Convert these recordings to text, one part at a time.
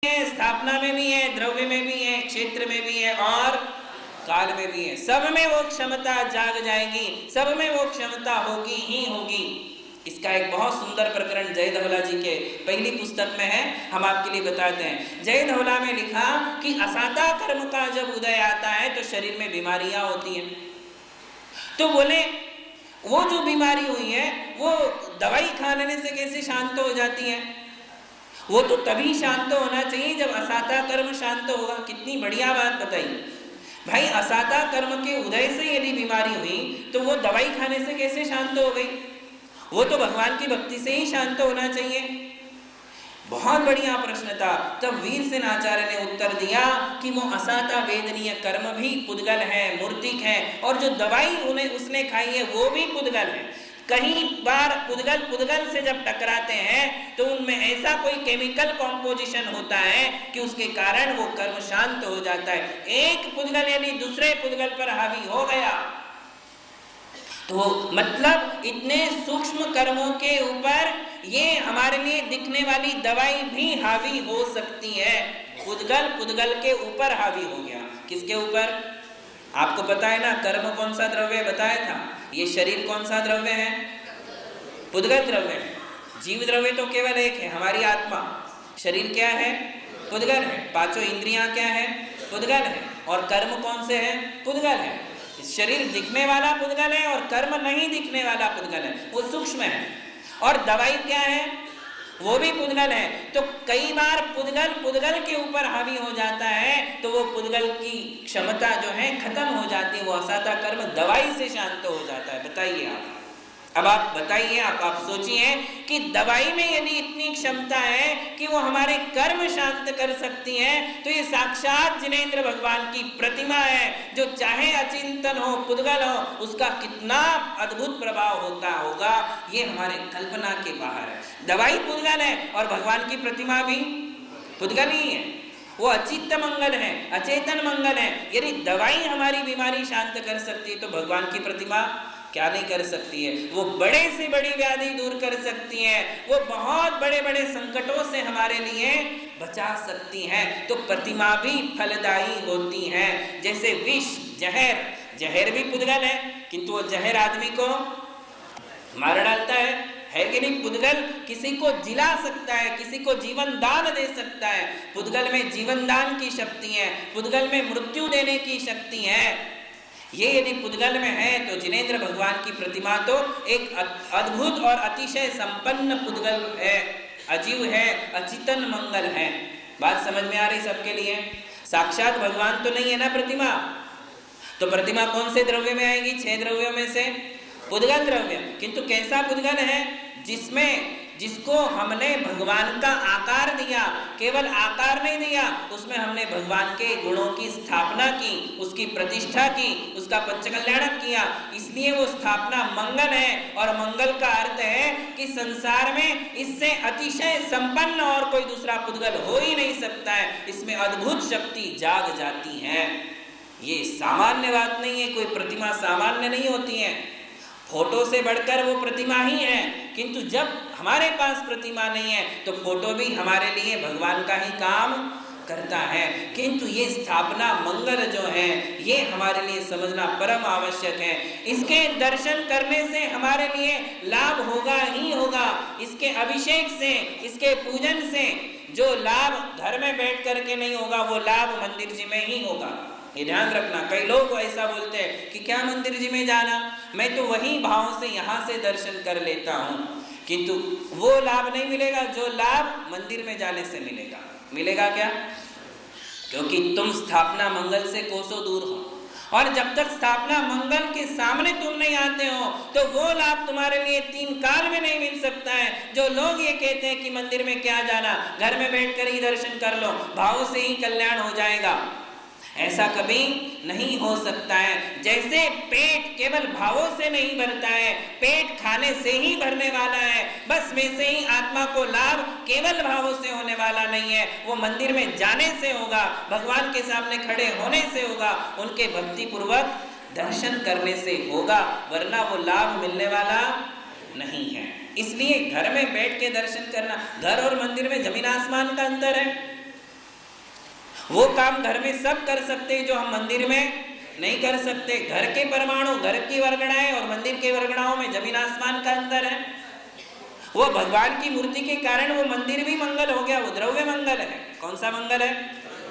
है, स्थापना में भी है, द्रव्य में भी है, क्षेत्र में भी है और काल में भी है। सब में वो क्षमता जाग जाएगी, सब में वो क्षमता होगी ही होगी। इसका एक बहुत सुंदर प्रकरण जय धवला जी के पहली पुस्तक में है, हम आपके लिए बताते हैं। जय धवला में लिखा कि असाता कर्म का जब उदय आता है तो शरीर में बीमारियां होती हैं। तो बोले वो जो बीमारी हुई है वो दवाई खाने से कैसे शांत हो जाती है? वो तो तभी शांत होना चाहिए जब असाता कर्म शांत होगा। कितनी बढ़िया बात बताई भाई। असाता कर्म के उदय से यदि बीमारी हुई तो वो दवाई खाने से कैसे शांत हो गई? वो तो भगवान की भक्ति से ही शांत होना चाहिए। बहुत बढ़िया प्रश्न था। तब वीरसेन आचार्य ने उत्तर दिया कि वो असाता वेदनीय कर्म भी पुद्गल है, मूर्तिक है, और जो दवाई उन्हें उसने खाई है वो भी पुद्गल है। कहीं बार पुद्गल से जब टकराते हैं तो उनमें ऐसा कोई केमिकल कॉम्पोजिशन होता है कि उसके कारण वो कर्म शांत हो जाता है। एक पुद्गल यदि दूसरे पुद्गल पर हावी हो गया तो मतलब इतने सूक्ष्म कर्मों के ऊपर ये हमारे लिए दिखने वाली दवाई भी हावी हो सकती है। पुद्गल के ऊपर हावी हो गया। किसके ऊपर? आपको पता है ना, कर्म कौन सा द्रव्य बताया था? ये शरीर कौन सा द्रव्य है? पुद्गल द्रव्य है। जीव द्रव्य तो केवल एक है, हमारी आत्मा। शरीर क्या है? पुद्गल है। पांचों इंद्रियां क्या है? पुद्गल है। और कर्म कौन से है? पुद्गल है। शरीर दिखने वाला पुद्गल है और कर्म नहीं दिखने वाला पुद्गल है, वो सूक्ष्म है। और दवाई क्या है? वो भी पुद्गल है। तो कई बार पुद्गल के ऊपर हावी हो जाता है तो वो पुद्गल की क्षमता जो है खत्म हो जाती है। वो असाता कर्म दवाई से शांत हो जाता है। बताइए आप, अब आप बताइए, आप सोचिए कि दवाई में यदि इतनी क्षमता है कि वो हमारे कर्म शांत कर सकती है तो ये साक्षात जिनेंद्र भगवान की प्रतिमा है, जो चाहे अचिंतन हो, पुद्गल हो, उसका कितना अद्भुत प्रभाव होता होगा ये हमारे कल्पना के बाहर है। दवाई पुद्गल है और भगवान की प्रतिमा भी पुद्गल ही है। वो अचित्त मंगल है, अचेतन मंगल है। यदि दवाई हमारी बीमारी शांत कर सकती है तो भगवान की प्रतिमा क्या नहीं कर सकती है? वो बड़े से बड़ी व्याधि दूर कर सकती है, वो बहुत बड़े बड़े संकटों से हमारे लिए बचा सकती है। तो प्रतिमा भी फलदायी होती है। जैसे विष, जहर भी पुद्गल है, किंतु वो जहर आदमी को मार डालता है कि नहीं? पुद्गल किसी को जिला सकता है, किसी को जीवन दान दे सकता है। पुद्गल में जीवन दान की शक्ति है, पुद्गल में मृत्यु देने की शक्ति है। ये यदि पुद्गल में है तो जिनेंद्र भगवान की प्रतिमा तो एक अद्भुत और अतिशय संपन्न पुद्गल है, अजीव है, अचितन मंगल है। बात समझ में आ रही सबके लिए? साक्षात भगवान तो नहीं है ना प्रतिमा, तो प्रतिमा कौन से द्रव्य में आएगी? 6 द्रव्यों में से पुद्गल द्रव्य। किंतु कैसा पुद्गल है? जिसको हमने भगवान का आकार दिया, केवल आकार नहीं दिया, उसमें हमने भगवान के गुणों की स्थापना की, उसकी प्रतिष्ठा की, उसका पंचकल्याणक किया। इसलिए वो स्थापना मंगल है। और मंगल का अर्थ है कि संसार में इससे अतिशय संपन्न और कोई दूसरा पुद्गल हो ही नहीं सकता है। इसमें अद्भुत शक्ति जाग जाती है। ये सामान्य बात नहीं है, कोई प्रतिमा सामान्य नहीं होती है। फोटो से बढ़कर वो प्रतिमा ही है। किंतु जब हमारे पास प्रतिमा नहीं है तो फोटो भी हमारे लिए भगवान का ही काम करता है। किंतु ये स्थापना मंगल जो है ये हमारे लिए समझना परम आवश्यक है। इसके दर्शन करने से हमारे लिए लाभ होगा ही होगा। इसके अभिषेक से, इसके पूजन से जो लाभ घर में बैठ करके नहीं होगा वो लाभ मंदिर जी में ही होगा। ये ध्यान रखना। कई लोग ऐसा बोलते हैं कि क्या मंदिर जी में जाना, मैं तो वही भाव से यहाँ से दर्शन कर लेता हूँ। किंतु वो लाभ नहीं मिलेगा जो लाभ मंदिर में जाने से मिलेगा। मिलेगा क्या? क्योंकि तुम स्थापना मंगल से कोसों दूर हो, और जब तक स्थापना मंगल के सामने तुम नहीं आते हो तो वो लाभ तुम्हारे लिए 3 काल में नहीं मिल सकता है। जो लोग ये कहते हैं कि मंदिर में क्या जाना, घर में बैठकर ही दर्शन कर लो, भाव से ही कल्याण हो जाएगा, ऐसा कभी नहीं हो सकता है। जैसे पेट केवल भावों से नहीं भरता है, पेट खाने से ही भरने वाला है, बस वैसे ही आत्मा को लाभ केवल भावों से होने वाला नहीं है। वो मंदिर में जाने से होगा, भगवान के सामने खड़े होने से होगा, उनके भक्ति पूर्वक दर्शन करने से होगा, वरना वो लाभ मिलने वाला नहीं है। इसलिए घर में बैठ के दर्शन करना, घर और मंदिर में जमीन आसमान का अंतर है। वो काम घर में सब कर सकते हैं जो हम मंदिर में नहीं कर सकते। घर के परमाणु, घर की वर्गणाएं और मंदिर के वर्गणाओं में जमीन आसमान का अंतर है। वो भगवान की मूर्ति के कारण वो मंदिर भी मंगल हो गया, वो द्रव्य मंगल है। कौन सा मंगल है?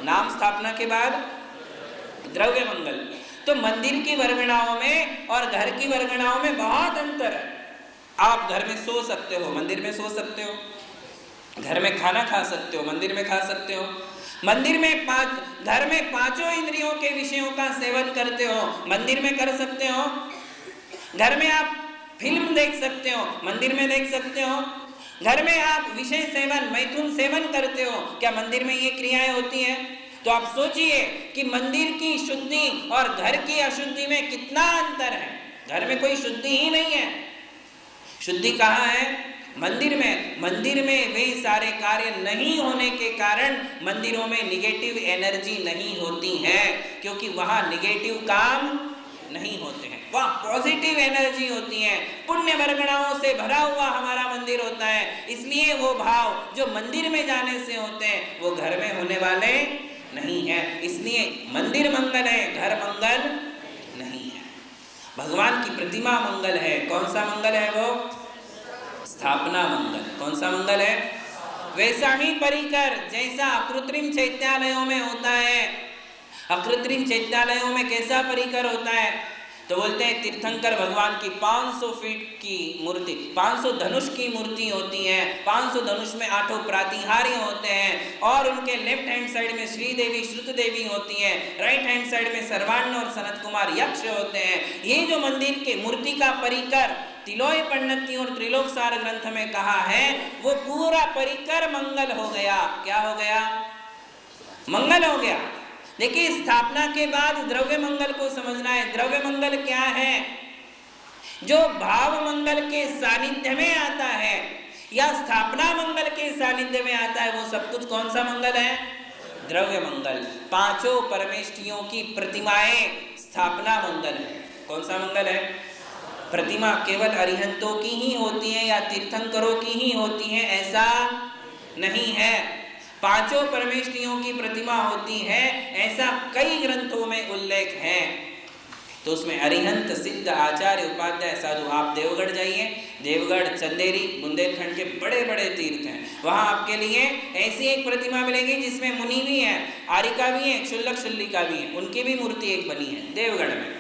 नाम स्थापना के बाद द्रव्य मंगल। तो मंदिर की वर्गणाओं में और घर की वर्गणाओं में बहुत अंतर है। आप घर में सो सकते हो, मंदिर में सो सकते हो। घर में खाना खा सकते हो, मंदिर में खा सकते हो। मंदिर में घर में पांचों इंद्रियों के विषयों का सेवन करते हो, मंदिर में कर सकते हो। घर में आप फिल्म देख सकते हो, मंदिर में देख सकते हो। घर में आप विषय सेवन, मैथुन सेवन करते हो, क्या मंदिर में ये क्रियाएं होती हैं? तो आप सोचिए कि मंदिर की शुद्धि और घर की अशुद्धि में कितना अंतर है। घर में कोई शुद्धि ही नहीं है। शुद्धि कहाँ है? मंदिर में। मंदिर में वे सारे कार्य नहीं होने के कारण मंदिरों में निगेटिव एनर्जी नहीं होती है, क्योंकि वहां निगेटिव काम नहीं होते हैं, वहां पॉजिटिव एनर्जी होती है। पुण्य वर्गणाओं से भरा हुआ हमारा मंदिर होता है, इसलिए वो भाव जो मंदिर में जाने से होते हैं वो घर में होने वाले नहीं है। इसलिए मंदिर मंगल है, घर मंगल नहीं है। भगवान की प्रतिमा मंगल है। कौन सा मंगल है? वो स्थापना मंगल। कौन सा मंगल है? वैसा ही परिकर जैसा कृत्रिम चैत्यालयों में होता है। अकृत्रिम चैत्यालयों में कैसा परिकर होता है? तो बोलते हैं तीर्थंकर भगवान की 500 फीट की मूर्ति, 500 धनुष की मूर्ति होती है। 500 धनुष में 8 प्रातिहार्य होते हैं और उनके लेफ्ट हैंड साइड में श्रीदेवी श्रुत देवी होती है, राइट हैंड साइड में सर्वान्न और सनत कुमार यक्ष होते हैं। ये जो मंदिर के मूर्ति का परिकर तिलोय पन्नति और त्रिलोक सार ग्रंथ में कहा है, वो पूरा परिकर मंगल हो गया। क्या हो गया? मंगल हो गया। देखिए, स्थापना के बाद द्रव्य मंगल को समझना है। द्रव्य मंगल क्या है? जो भाव मंगल के सानिध्य में आता है या स्थापना मंगल के सानिध्य में आता है, वो सब कुछ कौन सा मंगल है? द्रव्य मंगल। पांचों परमेष्ठियों की प्रतिमाएं स्थापना मंगल है। कौन सा मंगल है? प्रतिमा केवल अरिहंतों की ही होती है या तीर्थंकरों की ही होती है, ऐसा नहीं है। पांचों परमेष्ठियों की प्रतिमा होती है, ऐसा कई ग्रंथों में उल्लेख है। तो उसमें अरिहंत, सिद्ध, आचार्य, उपाध्याय, साधु। आप देवगढ़ जाइए, देवगढ़, चंदेरी, बुंदेलखंड के बड़े बड़े तीर्थ हैं, वहां आपके लिए ऐसी एक प्रतिमा मिलेगी जिसमें मुनि भी है, आरिका भी है, क्षुल्लक क्षुल्लिका भी है, उनकी भी मूर्ति एक बनी है देवगढ़ में।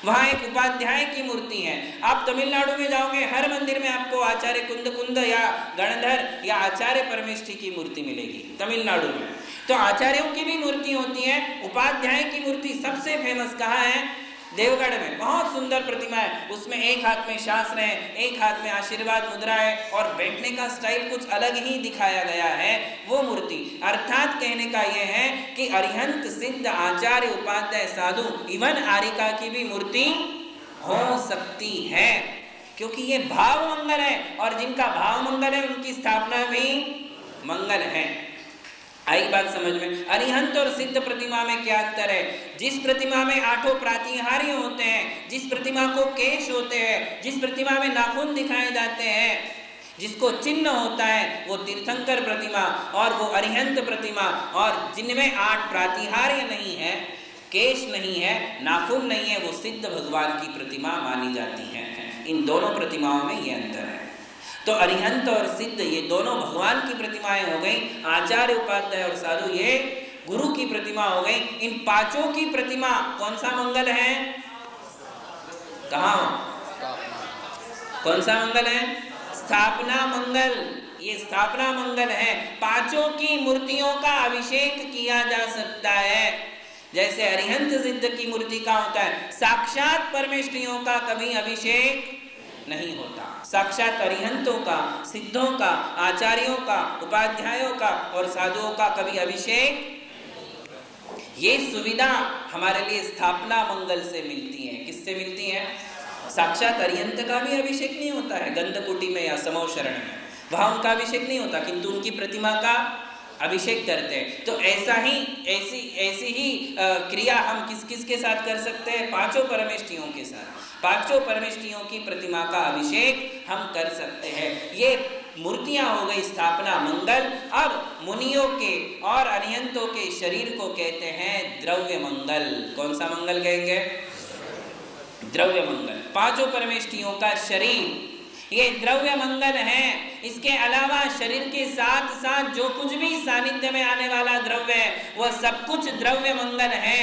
वहां एक उपाध्याय की मूर्ति है। आप तमिलनाडु में जाओगे, हर मंदिर में आपको आचार्य कुंद कुंद या गणधर या आचार्य परमेष्ठी की मूर्ति मिलेगी तमिलनाडु में। तो आचार्यों की भी मूर्ति होती है। उपाध्याय की मूर्ति सबसे फेमस कहाँ है? देवगढ़ में। बहुत सुंदर प्रतिमा है। उसमें एक हाथ में शास्त्र है, एक हाथ में आशीर्वाद मुद्रा है और बैठने का स्टाइल कुछ अलग ही दिखाया गया है वो मूर्ति। अर्थात कहने का यह है कि अरिहंत, सिद्ध, आचार्य, उपाध्याय, साधु, इवन आरिका की भी मूर्ति हो सकती है, क्योंकि ये भाव मंगल है और जिनका भाव मंगल है उनकी स्थापना भी मंगल है। आई बात समझ में? अरिहंत और सिद्ध प्रतिमा में क्या अंतर है? जिस प्रतिमा में 8 प्रातिहार्य होते हैं, जिस प्रतिमा को केश होते हैं, जिस प्रतिमा में नाखून दिखाए जाते हैं, जिसको चिन्ह होता है, वो तीर्थंकर प्रतिमा और वो अरिहंत प्रतिमा। और जिनमें 8 प्रातिहार्य नहीं है, केश नहीं है, नाखून नहीं है, वो सिद्ध भगवान की प्रतिमा मानी जाती है। इन दोनों प्रतिमाओं में ये अंतर है। तो अरिहंत और सिद्ध ये दोनों भगवान की प्रतिमाएं हो गई। आचार्य, उपाध्याय और साधु ये गुरु की प्रतिमा हो गई। इन पांचों की प्रतिमा कौन सा मंगल है? कहाँ? कौन सा मंगल है? स्थापना मंगल। ये स्थापना मंगल है। पांचों की मूर्तियों का अभिषेक किया जा सकता है। जैसे अरिहंत सिद्ध की मूर्ति का होता है, साक्षात परमेष्ठियों का कभी अभिषेक नहीं होता। साक्षात अरिहंतों का, सिद्धों का, आचार्यों का, उपाध्यायों का और साधुओं का कभी अभिषेक। ये सुविधा हमारे लिए स्थापना मंगल से मिलती है। किससे मिलती है? साक्षात अरिहंत का भी अभिषेक नहीं होता है गंधकुटी में या समो शरण में, वहां उनका अभिषेक नहीं होता, किंतु उनकी प्रतिमा का अभिषेक करते हैं। तो ऐसी ही क्रिया हम किस किस के साथ कर सकते हैं? पांचों परमेष्ठियों के साथ। पांचों परमेष्ठियों की प्रतिमा का अभिषेक हम कर सकते हैं। ये मूर्तियां हो गई स्थापना मंगल। अब मुनियों के और अरिहंतों के शरीर को कहते हैं द्रव्य मंगल। कौन सा मंगल कहेंगे? द्रव्य मंगल। पांचों परमेष्ठियों का शरीर ये द्रव्य मंगल है। इसके अलावा शरीर के साथ साथ जो कुछ भी सानिध्य में आने वाला द्रव्य है वह सब कुछ द्रव्य मंगल है।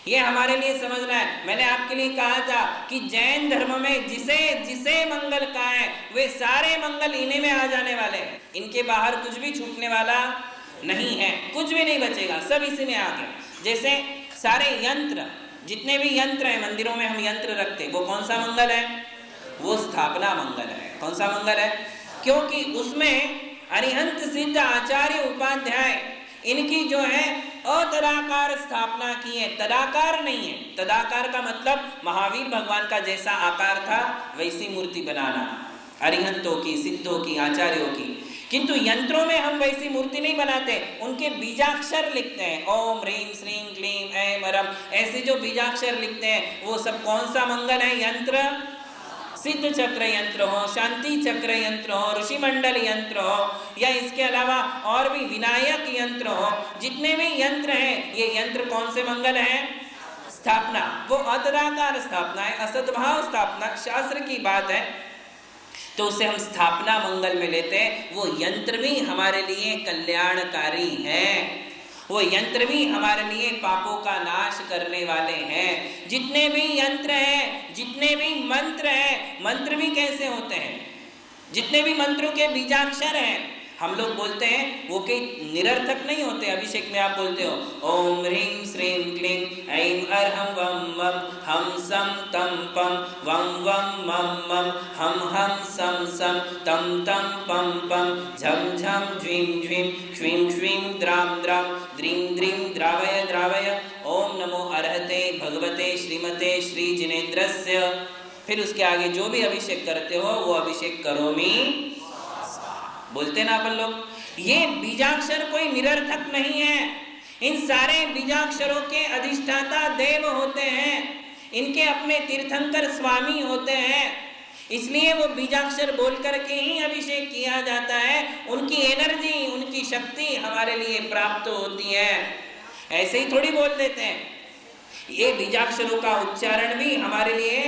ये हमारे लिए समझना है। मैंने आपके लिए कहा था कि जैन धर्म में जिसे जिसे मंगल कहा है वे सारे मंगल इन्हीं में आ जाने वाले हैं। इनके बाहर कुछ भी छूटने वाला नहीं है, कुछ भी नहीं बचेगा, सब इसी में आ गया। जैसे सारे यंत्र, जितने भी यंत्र हैं, मंदिरों में हम यंत्र रखते, वो कौन सा मंगल है? वो स्थापना मंगल है। कौन सा मंगल है? क्योंकि उसमें अरिहंत सिद्ध आचार्य उपाध्याय इनकी जो है अतदाकार स्थापना की है, तदाकार नहीं है। तदाकार का मतलब महावीर भगवान का जैसा आकार था वैसी मूर्ति बनाना, अरिहंतों की, सिद्धों की, आचार्यों की। किंतु यंत्रों में हम वैसी मूर्ति नहीं बनाते, उनके बीजाक्षर लिखते हैं, ओम ह्रीम श्रीम क्लीम ऐम अरम, ऐसे जो बीजाक्षर लिखते हैं वो सब कौन सा मंगल है? यंत्र। सिद्ध चक्र यंत्र हो, शांति चक्र यंत्र हो, ऋषि मंडल यंत्र हो, या इसके अलावा और भी विनायक यंत्र हो, जितने भी यंत्र हैं ये यंत्र कौन से मंगल हैं? स्थापना। वो अतदाकार स्थापना है, असद्भाव स्थापना, शास्त्र की बात है, तो उसे हम स्थापना मंगल में लेते हैं। वो यंत्र भी हमारे लिए कल्याणकारी है, वो यंत्र भी हमारे लिए पापों का नाश करने वाले हैं। जितने भी यंत्र हैं, जितने भी मंत्र हैं, मंत्र भी कैसे होते हैं? जितने भी मंत्रों के बीजाक्षर हैं हम लोग बोलते हैं वो कई निरर्थक नहीं होते। अभिषेक में आप बोलते हो ओम ह्रीम श्रीम क्लीम ऐम अरहम वम वम हम सम तम पम वम वम मम मम हम सम सम तम तम पम पम झम झम ज्वीम ज्वीम श्वीम श्वीम द्राम द्राम द्रीम द्रीम द्रावय द्रावय ओम नमो अरहते भगवते श्रीमते श्री जिनेन्द्रस्य। फिर उसके आगे जो भी अभिषेक करते हो वो अभिषेक करोमि बोलते ना अपन लोग। ये बीजाक्षर कोई निरर्थक नहीं है, इन सारे बीजाक्षरों के अधिष्ठाता देव होते हैं, इनके अपने तीर्थंकर स्वामी होते हैं, इसलिए वो बीजाक्षर बोल करके ही अभिषेक किया जाता है। उनकी एनर्जी, उनकी शक्ति हमारे लिए प्राप्त होती है, ऐसे ही थोड़ी बोल देते हैं। ये बीजाक्षरों का उच्चारण भी हमारे लिए,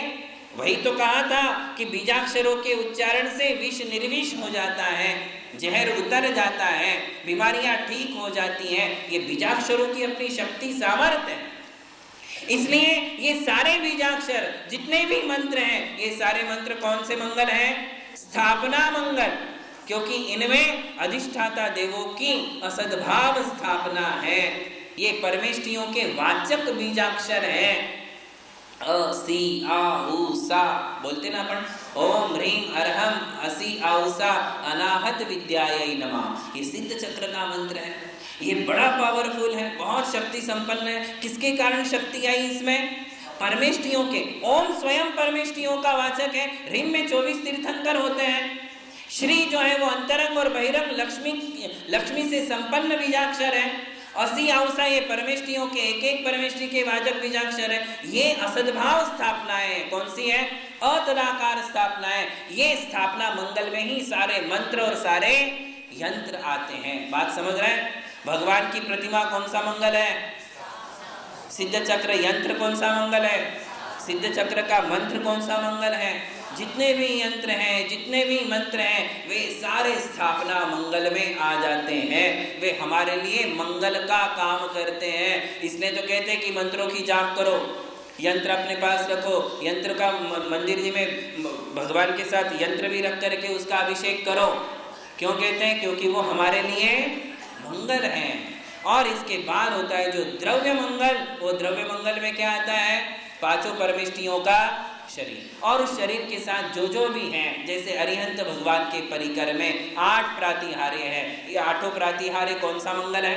वही तो कहा था कि बीजाक्षरों के उच्चारण से विष निर्विष हो जाता है, जहर उतर जाता है, बीमारियां ठीक हो जाती हैं। ये बीजाक्षरों की अपनी शक्ति सामर्थ्य है। इसलिए ये सारे बीजाक्षर जितने भी मंत्र हैं ये सारे मंत्र कौन से मंगल हैं? स्थापना मंगल, क्योंकि इनमें अधिष्ठाता देवों की असद्भाव स्थापना है। ये परमेष्ठियों के वाचक बीजाक्षर हैं। अ सी आ उ सा बोलते ना अपन, ओम ह्रीम अरहम असी आउसा अनाहत विद्यायै नमः। ये सिद्ध चक्र का मंत्र है, ये बड़ा पावरफुल है, बहुत शक्ति संपन्न है। किसके कारण शक्ति आई इसमें? परमेष्ठियों के। ओम स्वयं परमेष्ठियों का वाचक है। ह्रीम में 24 तीर्थंकर होते हैं। श्री जो है वो अंतरंग और बहिरंग लक्ष्मी से संपन्न बीजाक्षर है। असी आउसा ये परमेष्ठियों के एक एक परमेष्ठि के वाचक बीजाक्षर है। ये असद्भाव स्थापना है। कौन सी है? अतदाकार स्थापना है। ये स्थापना मंगल में ही सारे मंत्र और सारे यंत्र आते हैं। बात समझ रहे हैं? भगवान की प्रतिमा कौन सा मंगल है? सिद्ध चक्र यंत्र कौन सा मंगल है? सिद्ध चक्र का मंत्र कौन सा मंगल है? जितने भी यंत्र हैं, जितने भी मंत्र हैं, वे सारे स्थापना मंगल में आ जाते हैं। वे हमारे लिए मंगल का काम करते हैं। इसलिए तो कहते हैं कि मंत्रों की जाप करो, यंत्र अपने पास रखो। यंत्र का मंदिर जी में भगवान के साथ यंत्र भी रख करके उसका अभिषेक करो। क्यों कहते हैं? क्योंकि वो हमारे लिए मंगल हैं। और इसके बाद होता है जो द्रव्य मंगल। वो द्रव्य मंगल में क्या आता है? पांचों परमेष्ठियों का शरीर, और उस शरीर के साथ जो भी हैं, जैसे अरिहंत भगवान के परिकर में 8 प्रातिहार्य है। ये 8 प्रातिहार्य कौन सा मंगल है?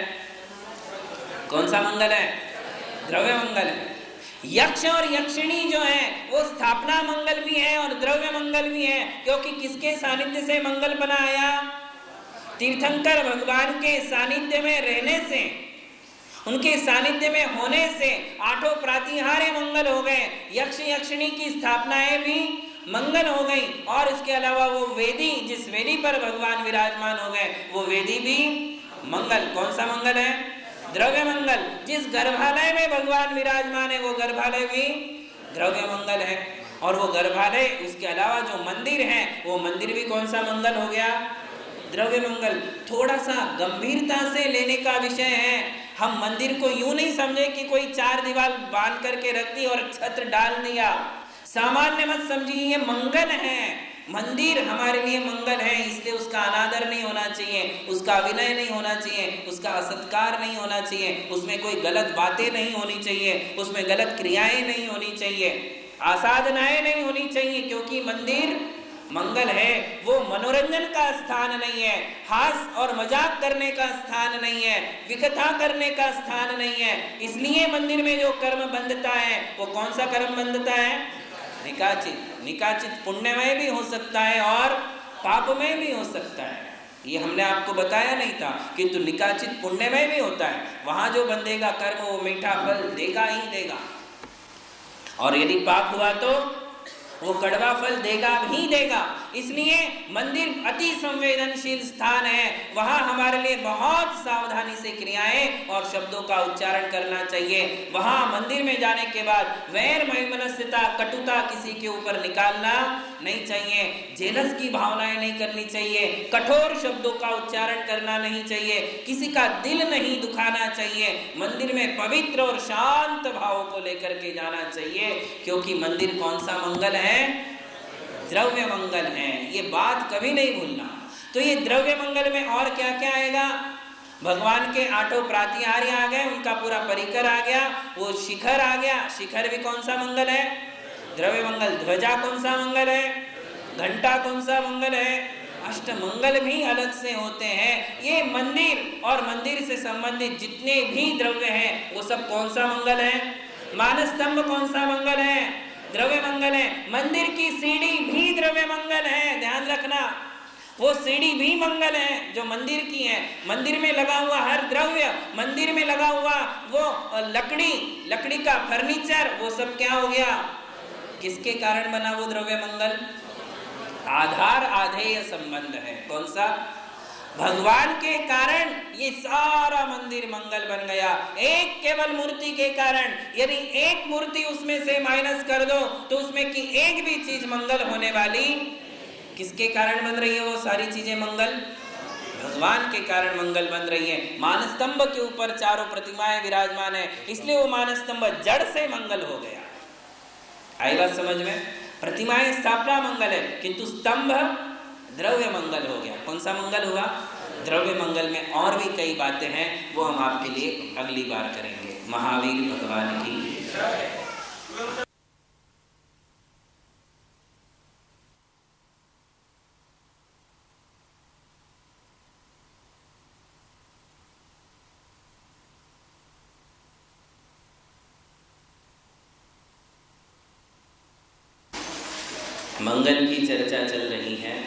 कौन सा मंगल है? द्रव्य मंगल है। यक्ष और यक्षिणी जो है वो स्थापना मंगल भी है और द्रव्य मंगल भी है। क्योंकि किसके सानिध्य से मंगल बना आया? तीर्थंकर भगवान के सानिध्य में रहने से, उनके सानिध्य में होने से 8 प्रातिहार्य मंगल हो गए। यक्ष यक्षिणी की स्थापनाएं भी मंगल हो गई, और इसके अलावा वो वेदी, जिस वेदी पर भगवान विराजमान हो गए, वो वेदी भी मंगल। कौन सा मंगल है? द्रव्य मंगल। जिस गर्भालय में भगवान विराजमान है, वो गर्भालय भी द्रव्य मंगल है। और वो गर्भालय, उसके अलावा जो मंदिर है, वो मंदिर भी कौन सा मंगल हो गया? द्रव्य मंगल। थोड़ा सा गंभीरता से लेने का विषय है। हम मंदिर को यूं नहीं समझे कि कोई चार दीवार बांध करके रख दी और छत्र डाल दिया। सामान्य मत समझिए, ये मंगल है। मंदिर हमारे लिए मंगल है, इसलिए उसका अनादर नहीं होना चाहिए, उसका विनय नहीं होना चाहिए, उसका असत्कार नहीं होना चाहिए, उसमें कोई गलत बातें नहीं होनी चाहिए, उसमें गलत क्रियाएं नहीं होनी चाहिए, आसाधनाएं नहीं होनी चाहिए, क्योंकि मंदिर मंगल है। वो मनोरंजन का स्थान नहीं है, हास और मजाक करने का स्थान नहीं है, विकथा करने का स्थान नहीं है। इसलिए मंदिर में जो कर्म बंधता है, वो कौन सा कर्म बंधता है? निकाचित। निकाचित पुण्यमय भी हो सकता है और पापमय भी हो सकता है। ये हमने आपको बताया नहीं था, किंतु निकाचित पुण्यमय भी होता है। वहां जो बंधेगा कर्म, वो मीठा फल देगा ही देगा, और यदि पाप हुआ तो वो कड़वा फल देगा भी देगा। इसलिए मंदिर अति संवेदनशील स्थान है। वहां हमारे लिए बहुत सावधानी से क्रियाएं और शब्दों का उच्चारण करना चाहिए। वहां मंदिर में जाने के बाद वैर, वैमनस्यता, कटुता किसी के ऊपर निकालना नहीं चाहिए, जेलस की भावनाएं नहीं करनी चाहिए, कठोर शब्दों का उच्चारण करना नहीं चाहिए, किसी का दिल नहीं दुखाना चाहिए। मंदिर में पवित्र और शांत भावों को लेकर के जाना चाहिए, क्योंकि मंदिर कौन सा मंगल है? द्रव्य मंगल है। ये बात कभी नहीं भूलना। तो ये द्रव्य मंगल में और क्या क्या आएगा? भगवान के आठों प्रातिहार्य आ गए, उनका पूरा परिकर आ गया, वो शिखर आ गया। शिखर भी कौन सा मंगल है? द्रव्य मंगल। ध्वजा कौन सा मंगल है? घंटा कौन सा मंगल है? अष्टमंगल भी अलग से होते हैं। ये मंदिर और मंदिर से संबंधित जितने भी द्रव्य हैं, वो सब कौन सा मंगल है? मानस्तंभ कौन सा मंगल है? द्रव्य मंगल है। मंदिर की सीढ़ी भी द्रव्य मंगल है, ध्यान रखना। वो सीढ़ी भी मंगल है जो मंदिर की है। मंदिर में लगा हुआ हर द्रव्य, मंदिर में लगा हुआ वो लकड़ी का फर्नीचर, वो सब क्या हो गया? किसके कारण बना वो द्रव्य मंगल? आधार आधेय संबंध है। कौन सा? भगवान के कारण ये सारा मंदिर मंगल बन गया। एक केवल मूर्ति के कारण, यदि एक मूर्ति उसमें से माइनस कर दो तो उसमें की एक भी चीज मंगल होने वाली किसके कारण बन रही है? वो सारी चीजें मंगल भगवान के कारण मंगल बन रही है। मानस्तंभ के ऊपर चारों प्रतिमाएं विराजमान है, इसलिए वो मानस्तंभ जड़ से मंगल हो गया। आई बात समझ में? प्रतिमाएं स्थापना मंगल है, किंतु स्तंभ द्रव्य मंगल हो गया। कौन सा मंगल हुआ? द्रव्य मंगल में और भी कई बातें हैं, वो हम आपके लिए अगली बार करेंगे। महावीर भगवान की। मंगल की चर्चा चल रही है।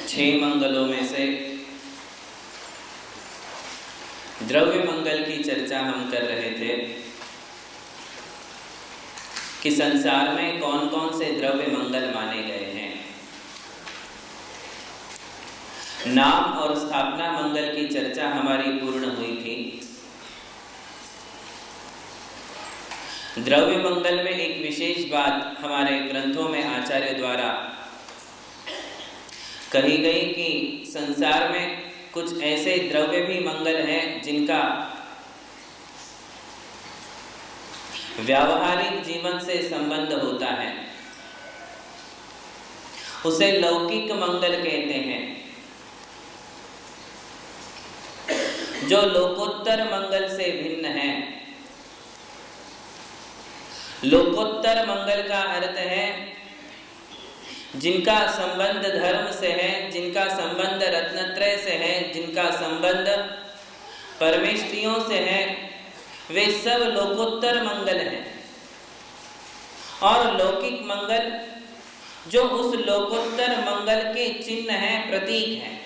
छह मंगलों में से द्रव्य मंगल की चर्चा हम कर रहे थे कि संसार में कौन कौन से द्रव्य मंगल माने गए हैं। नाम और स्थापना मंगल की चर्चा हमारी पूर्ण हुई थी। द्रव्य मंगल में एक विशेष बात हमारे ग्रंथों में आचार्य द्वारा कही गई कि संसार में कुछ ऐसे द्रव्य भी मंगल हैं जिनका व्यावहारिक जीवन से संबंध होता है। उसे लौकिक मंगल कहते हैं। जो लोकोत्तर मंगल से भिन्न है। लोकोत्तर मंगल का अर्थ है जिनका संबंध धर्म से है, जिनका संबंध रत्नत्रय से है, जिनका संबंध परमेष्ठियों से है, वे सब लोकोत्तर मंगल हैं। और लौकिक मंगल जो उस लोकोत्तर मंगल के चिन्ह हैं, प्रतीक हैं।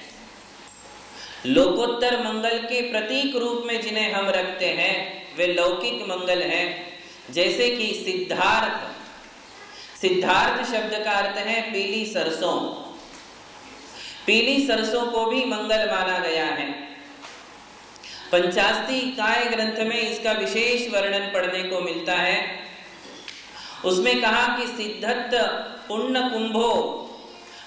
लोकोत्तर मंगल के प्रतीक रूप में जिन्हें हम रखते हैं वे लौकिक मंगल हैं। जैसे कि सिद्धार्थ, सिद्धार्थ शब्द का अर्थ है पीली सरसों। पीली सरसों को भी मंगल माना गया है। पंचास्ती काय ग्रंथ में इसका विशेष वर्णन पढ़ने को मिलता है। उसमें कहा कि सिद्धत्त पूर्ण कुंभो,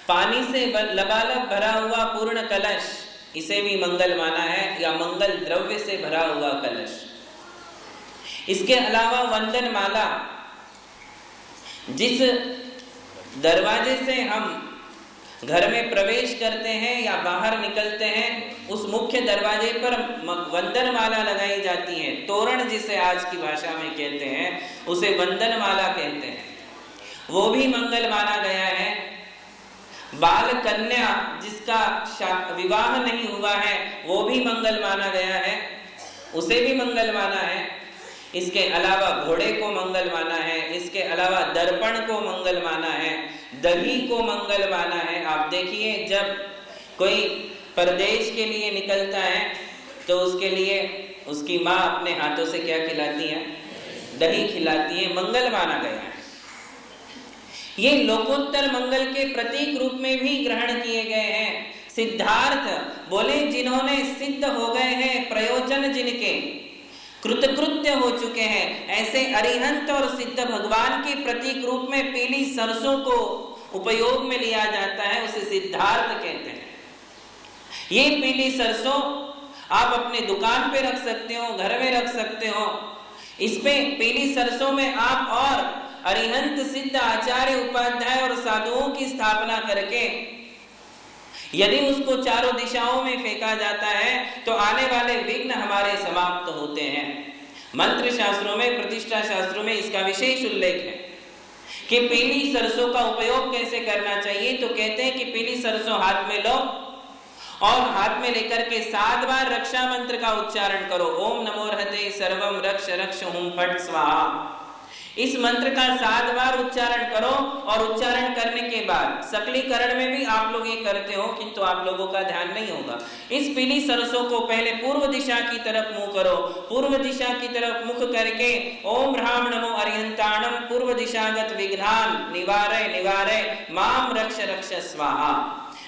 पानी से लबालब भरा हुआ पूर्ण कलश, इसे भी मंगल माना है, या मंगल द्रव्य से भरा हुआ कलश। इसके अलावा वंदन माला, जिस दरवाजे से हम घर में प्रवेश करते हैं या बाहर निकलते हैं, उस मुख्य दरवाजे पर वंदन माला लगाई जाती है। तोरण जिसे आज की भाषा में कहते हैं उसे वंदन माला कहते हैं, वो भी मंगल माना गया है। बाल कन्या जिसका विवाह नहीं हुआ है वो भी मंगल माना गया है, उसे भी मंगल माना है। इसके अलावा घोड़े को मंगल माना है, इसके अलावा दर्पण को मंगल माना है, दही को मंगल माना है। आप देखिए जब कोई परदेश के लिए निकलता है तो उसके लिए उसकी माँ अपने हाथों से क्या खिलाती है? दही खिलाती है, मंगल माना गया है। ये लोकोत्तर मंगल के प्रतीक रूप में भी ग्रहण किए गए हैं। सिद्धार्थ बोले जिन्होंने सिद्ध हो गए हैं, प्रयोजन जिनके कृतकृत्य हो चुके हैं, ऐसे अरिहंत और सिद्ध भगवान के प्रतीक रूप में पीली सरसों को उपयोग में लिया जाता है, उसे सिद्धार्थ कहते हैं। ये पीली सरसों आप अपने दुकान पे रख सकते हो, घर में रख सकते हो। इस पे पीली सरसों में आप और अरिहंत सिद्ध आचार्य उपाध्याय और साधुओं की स्थापना करके यदि उसको चारों दिशाओं में फेंका जाता है तो आने वाले विघ्न हमारे समाप्त होते हैं। मंत्र शास्त्रों में, प्रतिष्ठा शास्त्रों में इसका विशेष उल्लेख है कि पीली सरसों का उपयोग कैसे करना चाहिए। तो कहते हैं कि पीली सरसों हाथ में लो और हाथ में लेकर के 7 बार रक्षा मंत्र का उच्चारण करो। ओम नमो रहते सर्वम रक्ष रक्ष हुम फट स्वाहा। इस मंत्र का 7 बार उच्चारण करो और उच्चारण करने के बाद सकलीकरण में भी आप लोग ये करते हो, किंतु आप लोगों का ध्यान नहीं होगा। इस पीली सरसों को पहले पूर्व दिशा की तरफ मुंह करो। पूर्व दिशा की तरफ मुख करके ओम ह्राम नमो अरिहंताणम पूर्व दिशागत विघ्नान निवारय निवारय माम रक्ष रक्ष स्वाहा,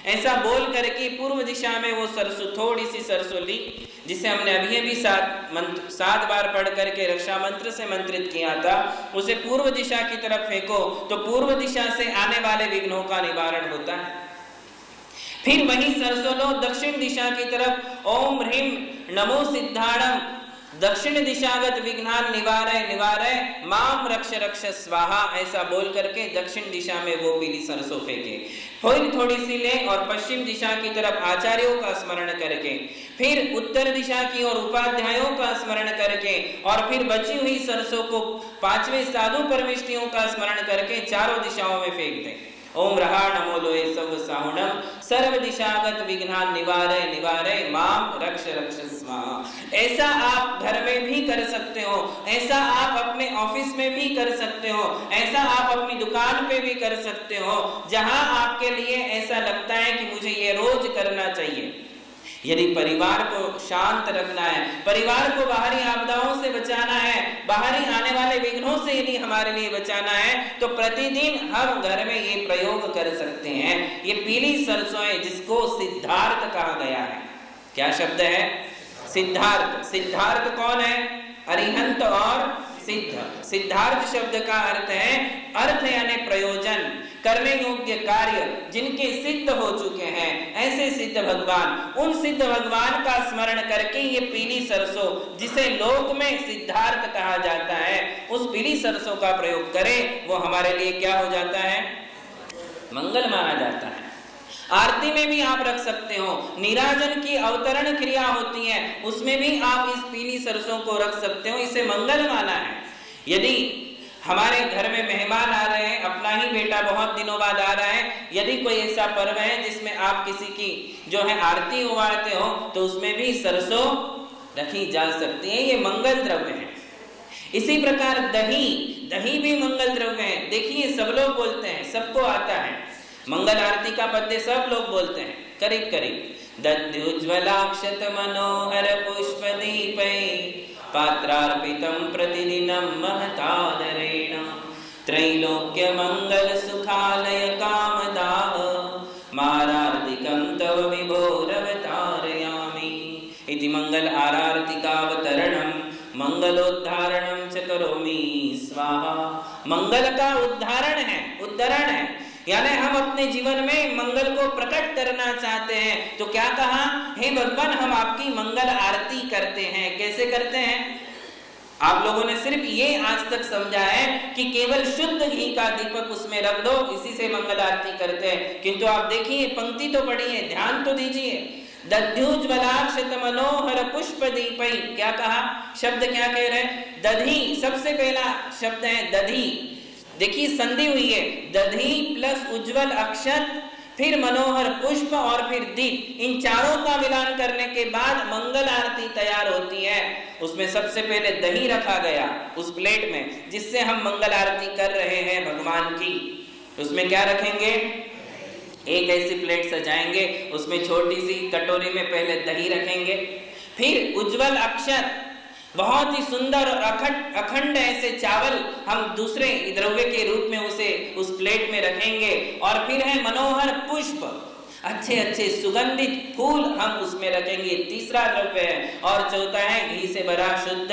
ऐसा बोल करके पूर्व दिशा में वो सरसों, थोड़ी सी सरसों ली जिसे हमने अभी 7 बार पढ़ करके रक्षा मंत्र से मंत्रित किया था, उसे पूर्व दिशा की तरफ फेंको तो पूर्व दिशा से आने वाले विघ्नों का निवारण होता है। फिर वही सरसों लो दक्षिण दिशा की तरफ, ओम ह्रीम नमो सिद्धाणम दक्षिण दिशागत विघ्नान निवारय निवारय माम रक्ष रक्ष स्वाहा, ऐसा बोल करके दक्षिण दिशा में वो पीली सरसों फेंके। फिर थोड़ी सी ले और पश्चिम दिशा की तरफ आचार्यों का स्मरण करके, फिर उत्तर दिशा की और उपाध्यायों का स्मरण करके, और फिर बची हुई सरसों को 5वें साधु परमिष्टियों का स्मरण करके चारों दिशाओं में फेंक दें। ओम रहा नमो लोए सब साहुणम सर्व दिशागत विघ्नान निवारय निवारय माम रक्ष रक्ष स्वाहा। ऐसा आप घर में भी कर सकते हो, ऐसा आप अपने ऑफिस में भी कर सकते हो, ऐसा आप अपनी दुकान पे भी कर सकते हो, जहां आपके लिए ऐसा लगता है कि मुझे ये रोज करना चाहिए। यदि परिवार को शांत रखना है, परिवार को बाहरी आपदाओं से बचाना है, बाहरी आने वाले विघ्नों से यदि हमारे लिए बचाना है, तो प्रतिदिन हम घर में ये प्रयोग कर सकते हैं। ये पीली सरसों है जिसको सिद्धार्थ कहा गया है। क्या शब्द है? सिद्धार्थ। सिद्धार्थ कौन है? अरिहंत और सिद्ध। सिद्धार्थ शब्द का अर्थ है, अर्थ यानी प्रयोजन, करने योग्य कार्य जिनके सिद्ध हो चुके हैं, ऐसे सिद्ध भगवान। उन सिद्ध भगवान का स्मरण करके ये पीली सरसों, जिसे लोक में सिद्धार्थ कहा जाता है, उस पीली सरसों का प्रयोग करें, वो हमारे लिए क्या हो जाता है? मंगल माना जाता है। आरती में भी आप रख सकते हो, नीराजन की अवतरण क्रिया होती है, उसमें भी आप इस पीली सरसों को रख सकते हो, इसे मंगल माना है। यदि हमारे घर में मेहमान आ रहे हैं, अपना ही बेटा बहुत दिनों बाद आ रहा है, यदि कोई ऐसा पर्व है जिसमें आप किसी की जो है आरती उतारते हो, तो उसमें भी सरसों रखी जा सकती है। ये मंगल द्रव्य है। इसी प्रकार दही, दही भी मंगल द्रव्य है। देखिए सब लोग बोलते हैं, सबको आता है, मंगल आरती का पद्य सब लोग बोलते हैं करीब करीब। दद्युज्ज्वलाक्षत मनोहर पुष्पदीपै पात्रार्पितं प्रतिदिनं महतादरेण त्रैलोक्य मंगल सुखालय कामदाह मारार्तिकं तव विभोरवतारयामि इति मंगल आरार्तिकावतरणं मंगलोद्धारणं च करोमि स्वाहा। मंगल का उद्धारण है, उद्धरण है, यानी हम अपने जीवन में मंगल को प्रकट करना चाहते हैं तो क्या कहा, हे भगवान हम आपकी मंगल आरती करते हैं। कैसे करते हैं? आप लोगों ने सिर्फ ये आज तक समझा है कि केवल शुद्ध घी का दीपक उसमें रख दो, इसी से मंगल आरती करते हैं, किंतु आप देखिए पंक्ति तो पढ़ी है, ध्यान तो दीजिए। दध्युज्ज्वलाक्षत मनोहर पुष्प दीपै, क्या कहा, शब्द क्या कह रहे हैं, दधी, सबसे पहला शब्द है दधी, देखिए संधि हुई है, दधी प्लस उज्जवल अक्षत फिर मनोहर पुष्प और फिर दीप, इन चारों का मिलान करने के बाद मंगल आरती तैयार होती है। उसमें सबसे पहले दही रखा गया उस प्लेट में जिससे हम मंगल आरती कर रहे हैं भगवान की। उसमें क्या रखेंगे, एक ऐसी प्लेट सजाएंगे, उसमें छोटी सी कटोरी में पहले दही रखेंगे, फिर उज्जवल अक्षत, बहुत ही सुंदर और अखंड ऐसे चावल हम दूसरे द्रव्य के रूप में उसे उस प्लेट में रखेंगे, और फिर है मनोहर पुष्प, अच्छे अच्छे सुगंधित फूल हम उसमें रखेंगे, तीसरा द्रव्य है, और चौथा है घी से भरा शुद्ध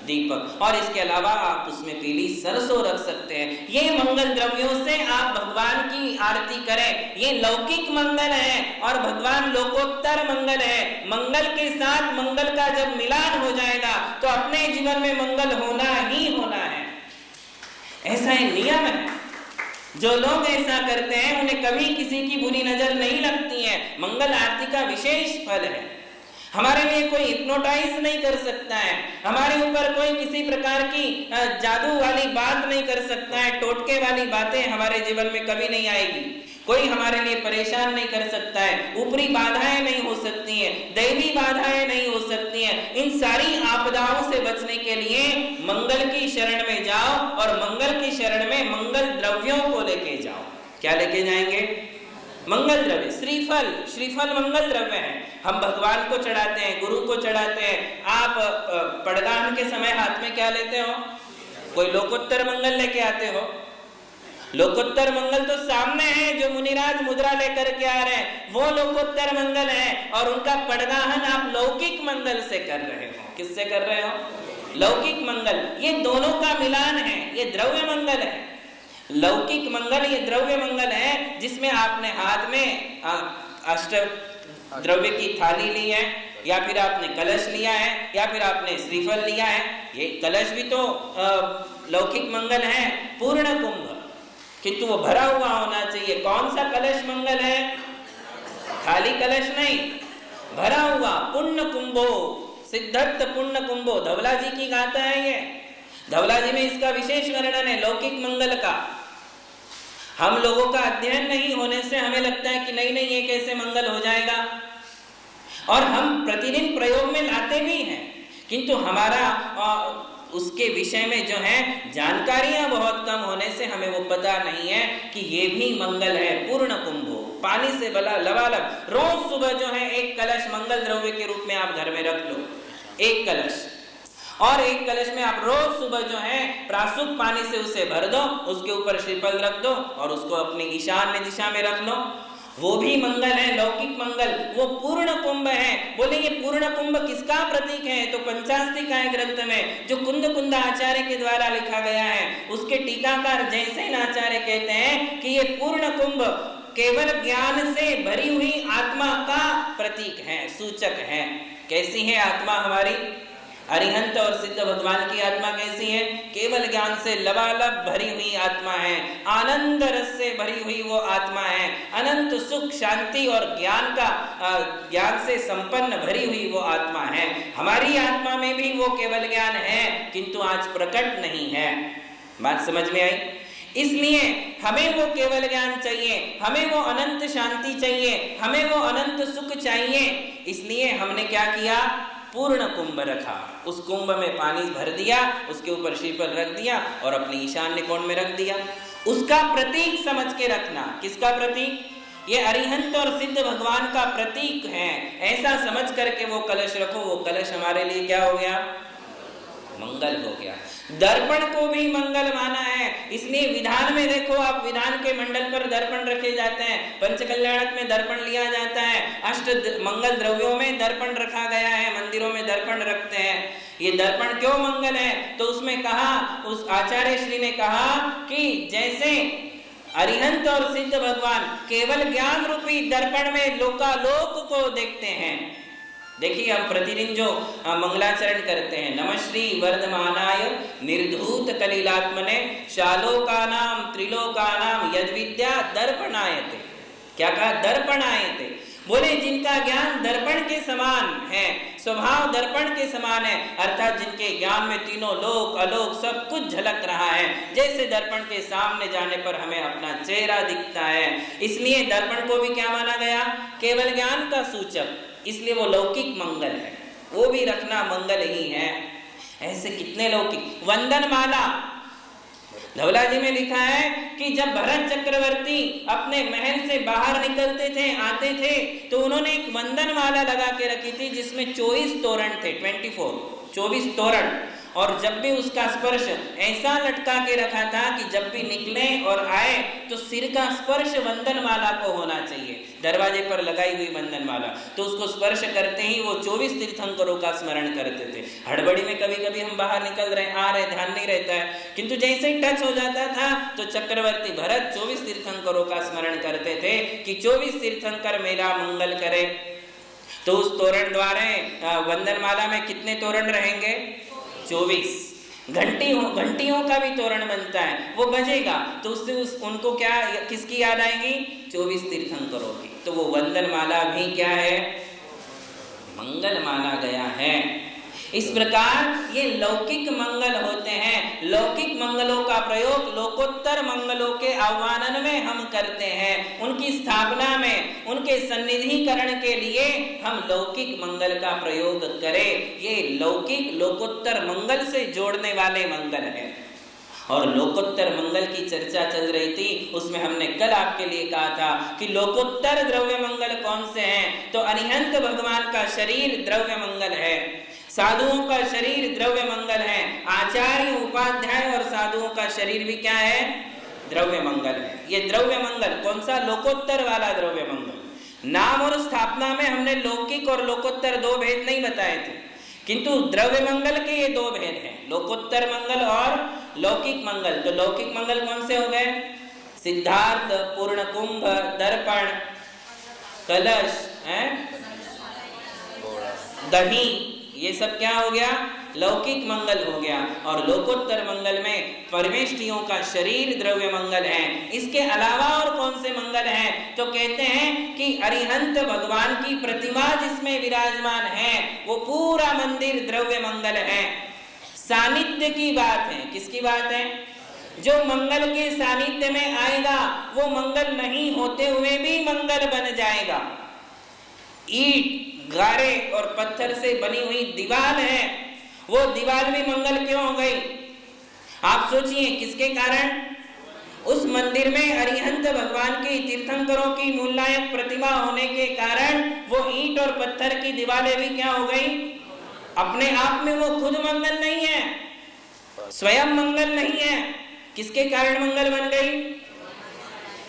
दीपक, और इसके अलावा आप उसमें पीली सरसों रख सकते हैं। ये मंगल द्रव्यों से आप भगवान की आरती करें। ये लौकिक मंगल है और भगवान लोकोत्तर मंगल है। मंगल के साथ मंगल का जब मिलान हो जाएगा तो अपने जीवन में मंगल होना ही होना है, ऐसा एक नियम है। जो लोग ऐसा करते हैं उन्हें कभी किसी की बुरी नजर नहीं लगती है। मंगल आरती का विशेष फल है। हमारे लिए कोई हिप्नोटाइज नहीं कर सकता है, हमारे ऊपर कोई किसी प्रकार की जादू वाली बात नहीं कर सकता है, टोटके वाली बातें हमारे जीवन में कभी नहीं आएगी, कोई हमारे लिए परेशान नहीं कर सकता है, ऊपरी बाधाएं नहीं हो सकती हैं, दैवी बाधाएं नहीं हो सकती हैं। इन सारी आपदाओं से बचने के लिए मंगल की शरण में जाओ और मंगल की शरण में मंगल द्रव्यों को लेके जाओ। क्या लेके जाएंगे? मंगल द्रव्य, श्रीफल, श्रीफल मंगल द्रव्य है, हम भगवान को चढ़ाते हैं, गुरु को चढ़ाते हैं। आप पड़दान के समय हाथ में क्या लेते हो? कोई लोकोत्तर मंगल लेके आते हो? लोकोत्तर मंगल तो सामने है, जो मुनिराज मुद्रा लेकर के आ रहे हैं वो लोकोत्तर मंगल है, और उनका पड़दाहन आप लौकिक मंगल से कर रहे हो। किससे कर रहे हो? लौकिक मंगल। ये दोनों का मिलान है, ये द्रव्य मंगल है। लौकिक मंगल ये द्रव्य मंगल है, जिसमें आपने हाथ में अष्ट द्रव्य की थाली ली है, या फिर आपने कलश लिया है, या फिर आपने श्रीफल लिया है। ये कलश भी तो लौकिक मंगल है, पूर्ण कुंभ, किंतु वो भरा हुआ होना चाहिए। कौन सा कलश मंगल है? खाली कलश नहीं, भरा हुआ, पुण्य कुंभो, सिद्धत्त पुण्य कुंभो, धवला जी की गाथा है ये। धवला जी में इसका विशेष वर्णन है लौकिक मंगल का। हम लोगों का अध्ययन नहीं होने से हमें लगता है कि नहीं नहीं ये कैसे मंगल हो जाएगा, और हम प्रतिदिन प्रयोग में लाते भी हैं, किंतु हमारा उसके विषय में जो है जानकारियां बहुत कम होने से हमें वो पता नहीं है कि ये भी मंगल है, पूर्ण कुंभो, पानी से भला लबालब। रोज सुबह जो है एक कलश मंगल द्रव्य के रूप में आप घर में रख लो, एक कलश, और एक कलश में आप रोज सुबह जो है प्रासुक पानी से उसे भर दो, उसके ऊपर श्रीफल रख दो और उसको अपनी ईशान्य दिशा में रख लो। वो भी मंगल है, लौकिक मंगल। वो पूर्ण कुंभ है। बोले ये पूर्ण कुंभ किसका प्रतीक है? तो पंचास्तिकाय ग्रंथ में जो कुंद आचार्य के द्वारा लिखा गया है, उसके टीकाकार जयसेन आचार्य कहते हैं कि ये पूर्ण कुंभ केवल ज्ञान से भरी हुई आत्मा का प्रतीक है, सूचक है। कैसी है आत्मा हमारी? अरिहंत और सिद्ध भगवान की आत्मा कैसी है? केवल ज्ञान से लबालब भरी हुई आत्मा है, आनंद रस से भरी हुई वो आत्मा है, अनंत सुख शांति और ज्ञान से संपन्न भरी हुई वो आत्मा है। हमारी आत्मा में भी वो केवल ज्ञान है, किंतु आज प्रकट नहीं है। बात समझ में आई? इसलिए हमें वो केवल ज्ञान चाहिए, हमें वो अनंत शांति चाहिए, हमें वो अनंत सुख चाहिए। इसलिए हमने क्या किया? पूर्ण कुंभ रखा, उस कुंभ में पानी भर दिया, उसके ऊपर श्रीफल रख दिया और अपने ईशान्य कोण में रख दिया। उसका प्रतीक समझ के रखना। किसका प्रतीक? ये अरिहंत और सिद्ध भगवान का प्रतीक है, ऐसा समझ करके वो कलश रखो। वो कलश हमारे लिए क्या हो गया? मंगल हो गया। दर्पण को भी मंगल माना है, इसलिए विधान में देखो आप, विधान के मंडल पर दर्पण रखे जाते हैं, पंचकल्याणक में दर्पण लिया जाता है, अष्ट मंगल द्रव्यों में दर्पण रखा गया है, मंदिरों में दर्पण रखते हैं। ये दर्पण क्यों मंगल है? तो उसमें कहा, उस आचार्य श्री ने कहा कि जैसे अरिहंत और सिद्ध भगवान केवल ज्ञान रूपी दर्पण में लोकालोक को देखते हैं। देखिए हम प्रतिदिन जो मंगलाचरण करते हैं, नमः श्री वर्धमानाय निर्धूत कलिलात्मने शालोकानाम त्रिलोकानाम यद्विद्या दर्पणायते। क्या कहा? दर्पणायते। बोले जिनका ज्ञान दर्पण के समान है, स्वभाव दर्पण के समान है, अर्थात जिनके ज्ञान में तीनों लोक अलोक सब कुछ झलक रहा है, जैसे दर्पण के सामने जाने पर हमें अपना चेहरा दिखता है। इसलिए दर्पण को भी क्या माना गया? केवल ज्ञान का सूचक, इसलिए वो लौकिक मंगल है, वो भी रखना मंगल ही है। ऐसे कितने लौकिक। वंदन माला धवला जी में लिखा है कि जब भरत चक्रवर्ती अपने महल से बाहर निकलते थे, आते थे, तो उन्होंने एक वंदन माला लगा के रखी थी जिसमें 24 तोरण थे, 24 तोरण, और जब भी उसका स्पर्श ऐसा लटका के रखा था कि जब भी निकले और आए तो सिर का स्पर्श वंदन माला को होना चाहिए। दरवाजे पर लगाई हुई वंदन माला, तो उसको स्पर्श करते ही वो 24 तीर्थंकरों का स्मरण करते थे। हड़बड़ी में कभी कभी हम बाहर निकल रहे, आ रहे, ध्यान नहीं रहता है, किंतु जैसे ही टच हो जाता था तो चक्रवर्ती भरत 24 तीर्थंकरों का स्मरण करते थे कि 24 तीर्थंकर मेरा मंगल करे। तो उस तोरण द्वारा वंदन माला में कितने तोरण रहेंगे? 24। घंटियों का भी तोरण बनता है, वो बजेगा तो उससे उनको क्या, किसकी याद आएगी? 24 तीर्थंकरों की। तो वो वंदन माला भी क्या है? मंगल माना गया है। इस प्रकार ये लौकिक मंगल होते हैं। लौकिक मंगलों का प्रयोग लोकोत्तर मंगलों के आह्वान में हम करते हैं, उनकी स्थापना में, उनके सन्निधिकरण के लिए हम लौकिक मंगल का प्रयोग करें। ये लौकिक लोकोत्तर मंगल से जोड़ने वाले मंगल हैं। और लोकोत्तर मंगल की चर्चा चल रही थी, उसमें हमने कल आपके लिए कहा था कि लोकोत्तर द्रव्य मंगल कौन से हैं? तो अरिहंत भगवान का शरीर द्रव्य मंगल है, साधुओं का शरीर द्रव्य मंगल है, आचार्य उपाध्याय और साधुओं का शरीर भी क्या है? द्रव्य मंगल है। ये द्रव्य मंगल कौन सा? लोकोत्तर वाला द्रव्य मंगल। नाम और स्थापना में हमने लौकिक और लोकोत्तर दो भेद नहीं बताए थे, किंतु द्रव्य मंगल के ये दो भेद हैं, लोकोत्तर मंगल और लौकिक मंगल। तो लौकिक मंगल कौन से हो गए? सिद्धार्थ, पूर्ण कुंभ, दर्पण, कलश, दही, ये सब क्या हो गया? लौकिक मंगल हो गया। और लोकोत्तर मंगल में परमेष्ठियों का शरीर द्रव्य मंगल है। इसके अलावा और कौन से मंगल हैं? तो कहते हैं कि अरिहंत भगवान की प्रतिमा जिसमें विराजमान है वो पूरा मंदिर द्रव्य मंगल है। सानिध्य की बात है। किसकी बात है? जो मंगल के सानिध्य में आएगा वो मंगल नहीं होते हुए भी मंगल बन जाएगा। ईट, गारे और पत्थर से बनी हुई दीवार है, वो दीवार भी मंगल क्यों हो गई? आप सोचिए किसके कारण? उस मंदिर में अरिहंत भगवान की तीर्थंकरों की मूलनायक प्रतिमा होने के कारण वो ईंट और पत्थर की दीवारें भी क्या हो गई? अपने आप में वो खुद मंगल नहीं है, स्वयं मंगल नहीं है। किसके कारण मंगल बन गई?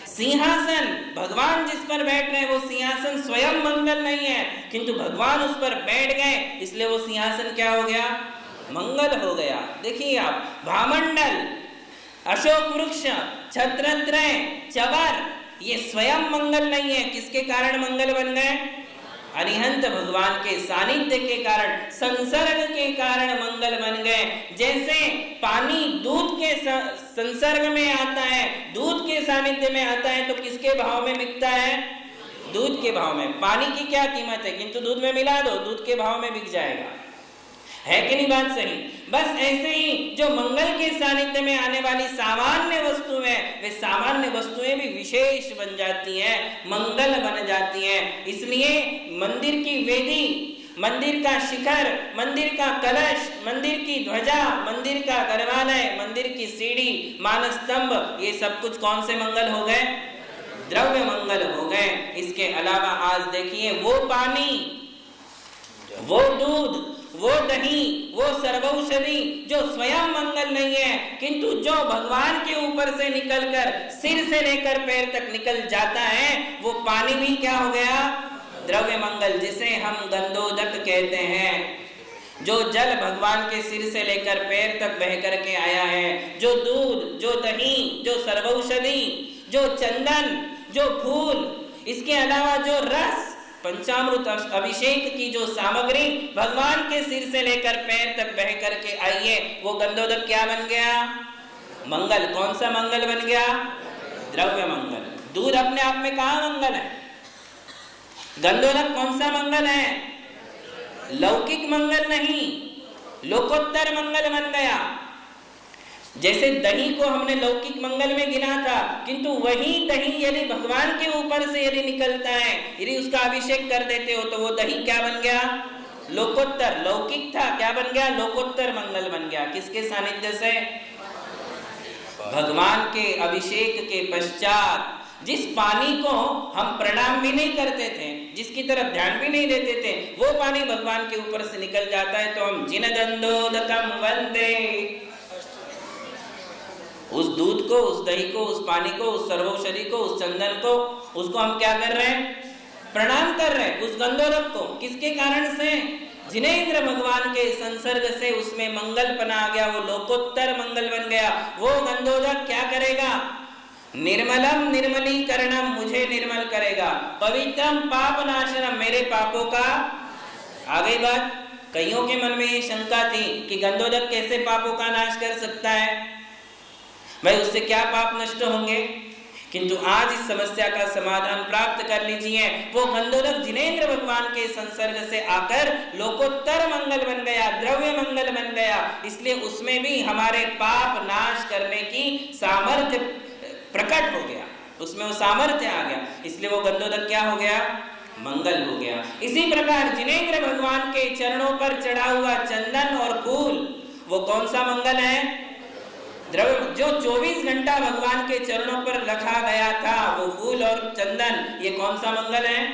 सिंहासन, भगवान जिस पर बैठ रहे हैं वो सिंहासन स्वयं मंगल नहीं है, किंतु भगवान उस पर बैठ गए इसलिए वो सिंहासन क्या हो गया? मंगल हो गया। देखिए आप, भामंडल, अशोक वृक्ष, छत्रत्रय, चवर, ये स्वयं मंगल नहीं है। किसके कारण मंगल बन गए? अरिहंत भगवान के सानिध्य के कारण, संसर्ग के कारण मंगल बन गए। जैसे पानी दूध के संसर्ग में आता है, दूध के सानिध्य में आता है, तो किसके भाव में बिकता है? दूध के भाव में। पानी की क्या कीमत है, किंतु दूध में मिला दो, दूध के भाव में बिक जाएगा। है कि नहीं बात सही? बस ऐसे ही जो मंगल के सानिध्य में आने वाली सामान्य वस्तुएं, वे सामान्य वस्तुएं भी विशेष बन जाती हैं, मंगल बन जाती हैं। इसलिए मंदिर की वेदी, मंदिर का शिखर, मंदिर का कलश, मंदिर की ध्वजा, मंदिर का गर्भालय, मंदिर की सीढ़ी, मानस्तंभ, ये सब कुछ कौन से मंगल हो गए? द्रव्य मंगल हो गए। इसके अलावा आज देखिए वो पानी, वो दूध, वो दही, वो सर्वौषधि जो स्वयं मंगल नहीं है, किंतु जो भगवान के ऊपर से निकलकर सिर से लेकर पैर तक निकल जाता है, वो पानी भी क्या हो गया? द्रव्य मंगल, जिसे हम गंधोदक कहते हैं। जो जल भगवान के सिर से लेकर पैर तक बह करके आया है, जो दूध, जो दही, जो सर्वौषधि, जो चंदन, जो फूल, इसके अलावा जो रस, पंचामृत अभिषेक की जो सामग्री भगवान के सिर से लेकर पैर तक बह करके आई है, वो गंधोदक क्या बन गया? मंगल। कौन सा मंगल बन गया? द्रव्य मंगल। दूध अपने आप में कहाँ मंगल है? गंधोदक कौन सा मंगल है? लौकिक मंगल नहीं, लोकोत्तर मंगल बन गया। जैसे दही को हमने लौकिक मंगल में गिना था, किंतु वही दही यदि भगवान के ऊपर से यदि निकलता है, यदि उसका अभिषेक कर देते हो, तो वो दही क्या बन गया? लोकोत्तर। लौकिक था, क्या बन गया? लोकोत्तर मंगल बन गया। किसके सानिध्य से? भगवान के अभिषेक के पश्चात जिस पानी को हम प्रणाम भी नहीं करते थे, जिसकी तरफ ध्यान भी नहीं देते थे, वो पानी भगवान के ऊपर से निकल जाता है, तो हम जिन गंधोदकम वंदे, उस दूध को, उस दही को, उस पानी को, उस सर्वौषधि को, उस चंदन को, उसको हम क्या कर रहे हैं? प्रणाम कर रहे हैं। उस गंधोदक को किसके कारण से? जिनेंद्र भगवान के संसर्ग से उसमें मंगलपना आ गया, वो लोकोत्तर मंगल बन गया। वो गंधोदक क्या करेगा? निर्मलम निर्मलीकरणम, मुझे निर्मल करेगा। पवित्रम पाप नाशनम, मेरे पापों का। आ गई बात। कईयों के मन में ये शंका थी कि गंधोदक कैसे पापों का नाश कर सकता है, भाई उससे क्या पाप नष्ट होंगे? किंतु आज इस समस्या का समाधान प्राप्त कर लीजिए। वो गंधोदक जिनेंद्र भगवान के संसर्ग से आकर लोकोत्तर मंगल बन गया, द्रव्य मंगल बन गया। इसलिए उसमें भी हमारे पाप नाश करने की सामर्थ्य प्रकट हो गया, उसमें वो सामर्थ्य आ गया। इसलिए वो गंधोदक क्या हो गया? मंगल हो गया। इसी प्रकार जिनेंद्र भगवान के चरणों पर चढ़ा हुआ चंदन और फूल, वो कौन सा मंगल है? द्रव्य। जो 24 घंटा भगवान के चरणों पर रखा गया था, वो फूल और चंदन, ये कौन सा मंगल है?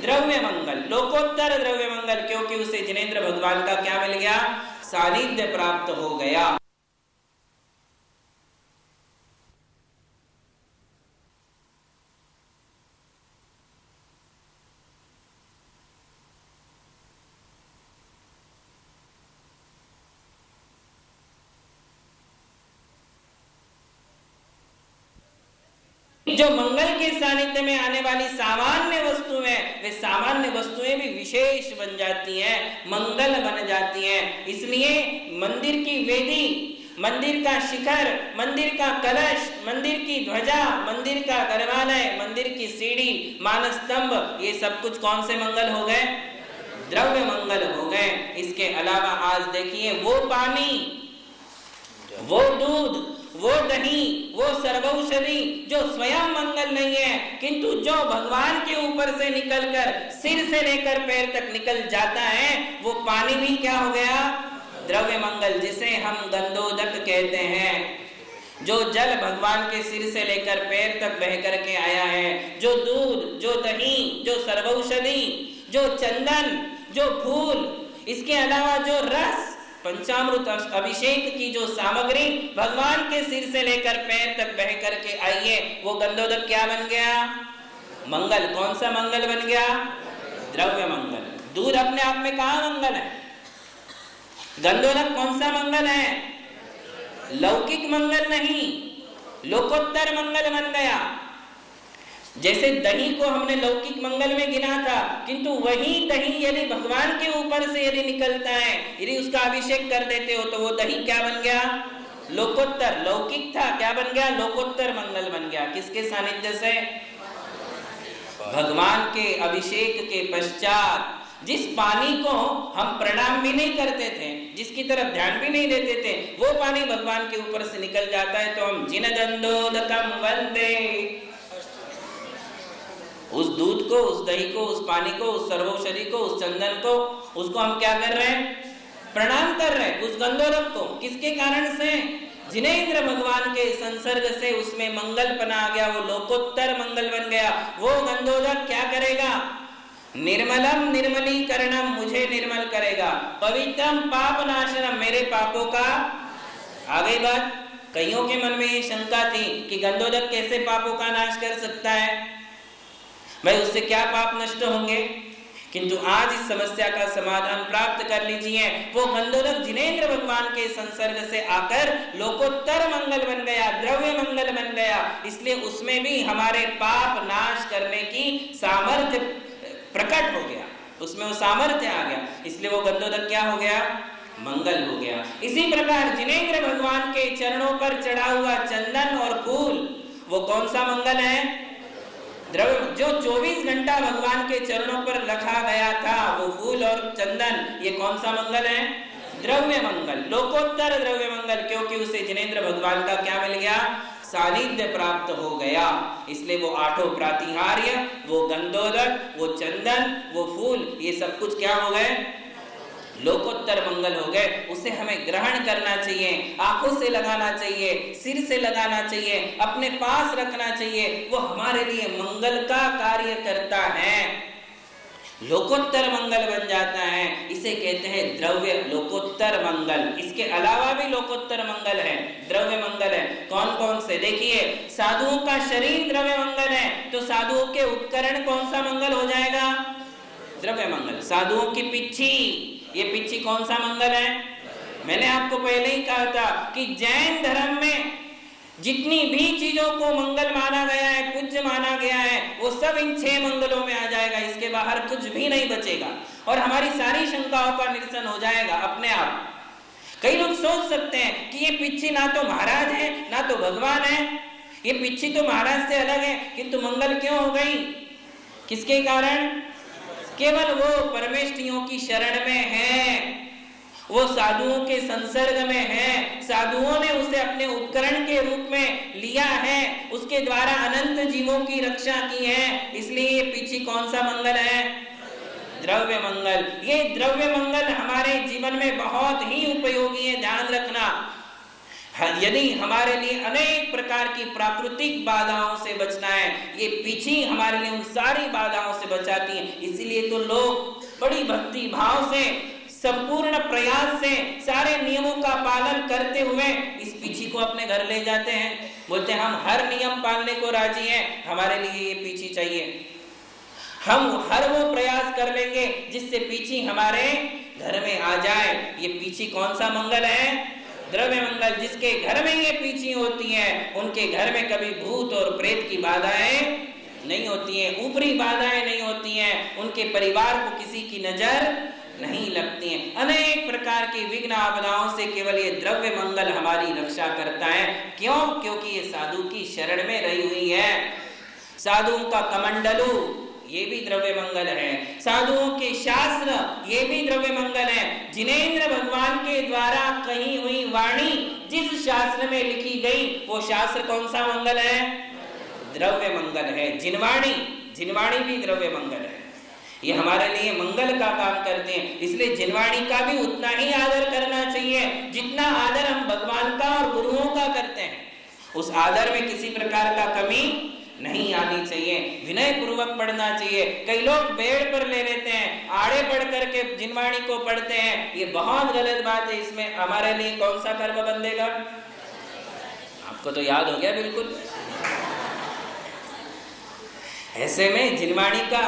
द्रव्य मंगल, लोकोत्तर द्रव्य मंगल, क्योंकि उसे जिनेंद्र भगवान का क्या मिल गया? सानिध्य प्राप्त हो गया। जो मंगल के सानिध्य में आने वाली सामान्य वस्तुएं, वे सामान्य वस्तुएं भी विशेष बन जाती हैं, मंगल बन जाती हैं। इसलिए मंदिर की वेदी, मंदिर का शिखर, मंदिर का कलश, मंदिर की ध्वजा, मंदिर का गर्भालय, मंदिर की सीढ़ी, मानस्तंभ, ये सब कुछ कौन से मंगल हो गए? द्रव्य मंगल हो गए। इसके अलावा आज देखिए वो पानी, वो दूध, वो दही, वो सर्वौषधि जो स्वयं मंगल नहीं है, किंतु जो भगवान के ऊपर से निकलकर सिर से लेकर पैर तक निकल जाता है, वो पानी भी क्या हो गया? द्रव्य मंगल, जिसे हम गंधोदक कहते हैं। जो जल भगवान के सिर से लेकर पैर तक बह करके आया है, जो दूध, जो दही, जो सर्वौषधि, जो चंदन, जो फूल, इसके अलावा जो रस, पंचामृत अभिषेक की जो सामग्री भगवान के सिर से लेकर पैर तक बह करके आई है, वो गंधोदक क्या बन गया? मंगल। कौन सा मंगल बन गया? द्रव्य मंगल। दूध अपने आप में कहाँ मंगल है? गंधोदक कौन सा मंगल है? लौकिक मंगल नहीं, लोकोत्तर मंगल बन गया। जैसे दही को हमने लौकिक मंगल में गिना था, किंतु वही दही यदि भगवान के ऊपर से यदि निकलता है, यदि उसका अभिषेक कर देते हो, तो वो दही क्या बन गया? लोकोत्तर। लौकिक था, क्या बन गया? लोकोत्तर मंगल बन गया। किसके सानिध्य से? भगवान के अभिषेक के पश्चात जिस पानी को हम प्रणाम भी नहीं करते थे, जिसकी तरफ ध्यान भी नहीं देते थे, वो पानी भगवान के ऊपर से निकल जाता है, तो हम जिन गंधोदकम वंदे, उस दूध को, उस दही को, उस पानी को, उस सर्वौषधि को, उस चंदन को, उसको हम क्या कर रहे हैं? प्रणाम कर रहे हैं। उस गंधोदक को किसके कारण से? जिनेंद्र भगवान के संसर्ग से उसमें मंगलपना आ गया, वो लोकोत्तर मंगल बन गया। वो गंधोदक क्या करेगा? निर्मलम निर्मलीकरणम, मुझे निर्मल करेगा। पवित्रम पाप नाशनम, मेरे पापों का। आ गई बात। कईयों के मन में ये शंका थी कि गंधोदक कैसे पापों का नाश कर सकता है, भाई उससे क्या पाप नष्ट होंगे? किंतु आज इस समस्या का समाधान प्राप्त कर लीजिए। वो गंधोदक जिनेंद्र भगवान के संसर्ग से आकर लोकोत्तर मंगल बन गया, द्रव्य मंगल बन गया। इसलिए उसमें भी हमारे पाप नाश करने की सामर्थ्य प्रकट हो गया, उसमें वो सामर्थ्य आ गया। इसलिए वो गंधोदक क्या हो गया? मंगल हो गया। इसी प्रकार जिनेंद्र भगवान के चरणों पर चढ़ा हुआ चंदन और फूल, वो कौन सा मंगल है? द्रव्य। जो 24 घंटा भगवान के चरणों पर रखा गया था, वो फूल और चंदन, ये कौन सा मंगल है? द्रव्य मंगल, लोकोत्तर द्रव्य मंगल। क्योंकि उसे जिनेंद्र भगवान का क्या मिल गया? सानिध्य प्राप्त हो गया। इसलिए वो आठों प्रातिहार्य, वो गंधोदक, वो चंदन, वो फूल, ये सब कुछ क्या हो गए? लोकोत्तर मंगल हो गए। उसे हमें ग्रहण करना चाहिए, आंखों से लगाना चाहिए, सिर से लगाना चाहिए, अपने पास रखना चाहिए। वो हमारे लिए मंगल का कार्य करता है, लोकोत्तर मंगल बन जाता है। इसे कहते हैं द्रव्य लोकोत्तर मंगल। इसके अलावा भी लोकोत्तर मंगल है, द्रव्य मंगल है। कौन कौन से? देखिए, साधुओं का शरीर द्रव्य मंगल है, तो साधुओं के उपकरण कौन सा मंगल हो जाएगा? द्रव्य मंगल। साधुओं की पिच्छी, ये पिच्छी कौन सा मंगल है? मैंने आपको पहले ही कहा था कि जैन धर्म में जितनी भी चीजों को मंगल माना गया है, पूज्य माना गया है, वो सब इन 6 मंगलों में आ जाएगा। इसके बाहर कुछ भी नहीं बचेगा और हमारी सारी शंकाओं का निरसन हो जाएगा अपने आप। कई लोग सोच सकते हैं कि ये पिच्छी ना तो महाराज है ना तो भगवान है, ये पिच्छी तो महाराज से अलग है, किंतु मंगल क्यों हो गई? किसके कारण? केवल वो परमेष्ठियों की शरण में है, वो साधुओं के संसर्ग में है, साधुओं ने उसे अपने उपकरण के रूप में लिया है, उसके द्वारा अनंत जीवों की रक्षा की है। इसलिए ये पीछे कौन सा मंगल है? द्रव्य मंगल। ये द्रव्य मंगल हमारे जीवन में बहुत ही उपयोगी है, ध्यान रखना। यदि हमारे लिए अनेक प्रकार की प्राकृतिक बाधाओं से बचना है, ये पीछे हमारे लिए उन सारी बाधाओं से बचाती है। इसीलिए तो लोग बड़ी भक्ति भाव से, संपूर्ण प्रयास से, सारे नियमों का पालन करते हुए इस पीछी को अपने घर ले जाते हैं। बोलते हैं हम हर नियम पालने को राजी हैं, हमारे लिए ये पीछी चाहिए। हम हर वो प्रयास कर लेंगे जिससे पीछी हमारे घर में आ जाए। ये पीछी कौन सा मंगल है? द्रव्य मंगल। जिसके घर में ये पीछी होती हैं, उनके घर में कभी भूत और प्रेत की बाधाएं नहीं होती हैं, ऊपरी बाधाएं नहीं होती हैं, उनके परिवार को किसी की नजर नहीं लगती हैं। अनेक प्रकार की विघ्न आपदाओं से केवल ये द्रव्य मंगल हमारी रक्षा करता है। क्यों? क्योंकि ये साधु की शरण में रही हुई है। साधुओं का कमंडलू, ये भी द्रव्य मंगल है। साधुओं के शास्त्र, ये भी द्रव्य मंगल है। जिनेंद्र भगवान के द्वारा कही हुई वाणी जिस शास्त्र में लिखी गई, वो शास्त्र कौन सा मंगल है? द्रव्य मंगल है। जिनवाणी, जिनवाणी भी द्रव्य मंगल है। ये हमारे लिए मंगल का काम करते हैं। इसलिए जिनवाणी का भी उतना ही आदर करना चाहिए जितना आदर हम भगवान का और गुरुओं का करते हैं। उस आदर में किसी प्रकार का कमी नहीं आनी चाहिए, विनय पूर्वक पढ़ना चाहिए। कई लोग बेड़ पर ले लेते हैं, आड़े पढ़ करके जिनवाणी को पढ़ते हैं, ये बहुत गलत बात है। इसमें हमारे लिए कौन सा कर्म बंधेगा? आपको तो याद हो गया बिल्कुल। ऐसे में जिनवाणी का